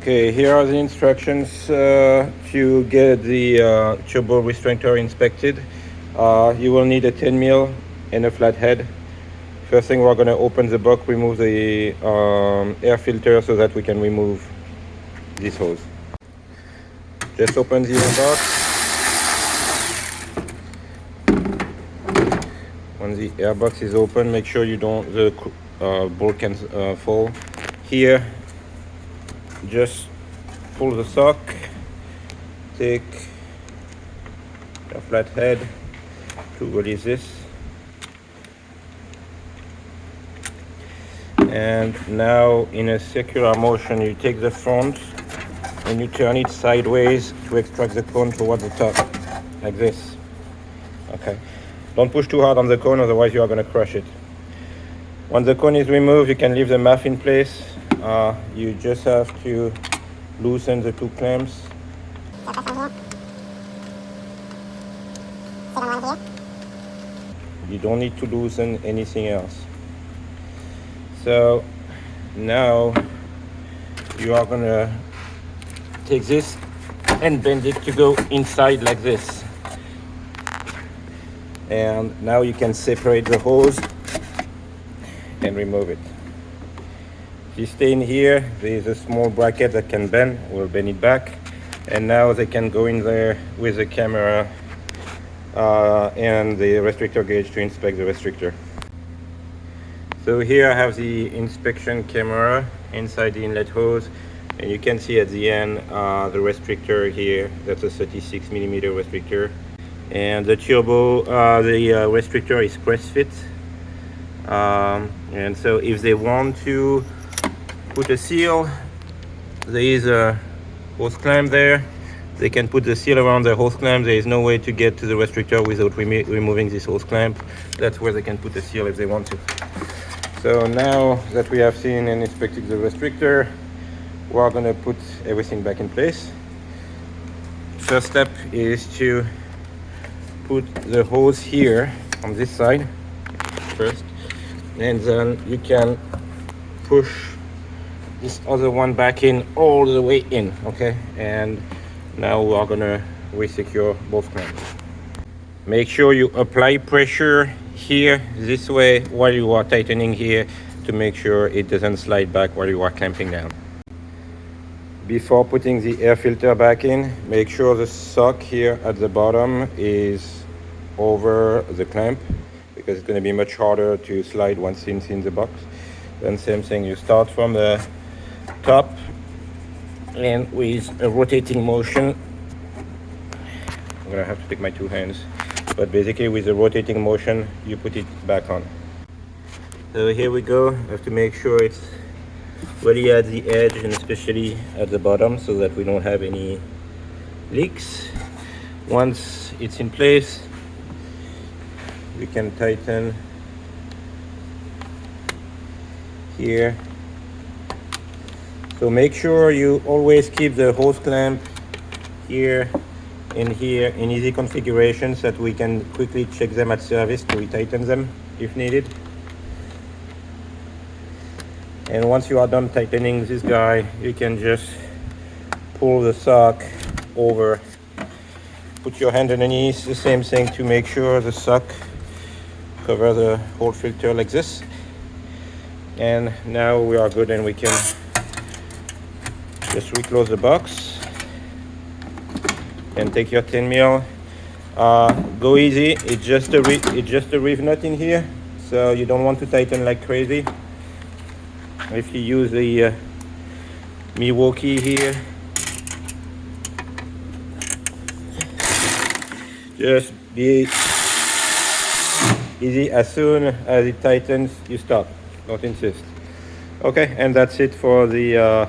Okay, here are the instructions to get the turbo restrictor inspected. You will need a 10 mil and a flathead. First thing, we're going to open the box, remove the air filter so that we can remove this hose. Just open the box. When the air box is open, make sure the bolt can fall. Here, just pull the sock, take a flathead to release this, and now in a circular motion you take the front and you turn it sideways to extract the cone towards the top, like this. Okay, don't push too hard on the cone, otherwise you are going to crush it. When the cone is removed, you can leave the muff in place. You just have to loosen the two clamps. You don't need to loosen anything else. So now you are gonna take this and bend it to go inside like this. And now you can separate the hose and remove it. If you stay in here, there is a small bracket that can bend. We'll bend it back, and now they can go in there with the camera and the restrictor gauge to inspect the restrictor. So here I have the inspection camera inside the inlet hose, and you can see at the end the restrictor here. That's a 36 millimeter restrictor, and the turbo, the restrictor is press fit. And so if they want to put a seal, there is a hose clamp there. They can put the seal around the hose clamp. There is no way to get to the restrictor without removing this hose clamp. That's where they can put the seal if they want to. So now that we have seen and inspected the restrictor, we are going to put everything back in place. First step is to put the hose here on this side first, and then you can push this other one back in all the way in. Okay, and now we are gonna resecure both clamps. Make sure you apply pressure here this way while you are tightening here to make sure it doesn't slide back while you are clamping down. Before putting the air filter back in, make sure the sock here at the bottom is over the clamp, because it's going to be much harder to slide once it's in the box. Then same thing, you start from the top, and with a rotating motion, I'm gonna have to take my two hands, but basically with a rotating motion you put it back on. So here we go. I have to make sure it's really at the edge and especially at the bottom so that we don't have any leaks. Once it's in place, we can tighten here. So make sure you always keep the hose clamp here and here in easy configuration so that we can quickly check them at service to retighten them if needed. And once you are done tightening this guy, you can just pull the sock over, put your hand underneath, the same thing to make sure the sock cover the whole filter like this. And now we are good, and we can just reclose the box and take your 10 mil. Go easy. It's just a reef nut in here, so you don't want to tighten like crazy. If you use the Milwaukee here, just be easy. As soon as it tightens, you stop. Don't insist. Okay, and that's it for the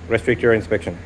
restrictor inspection.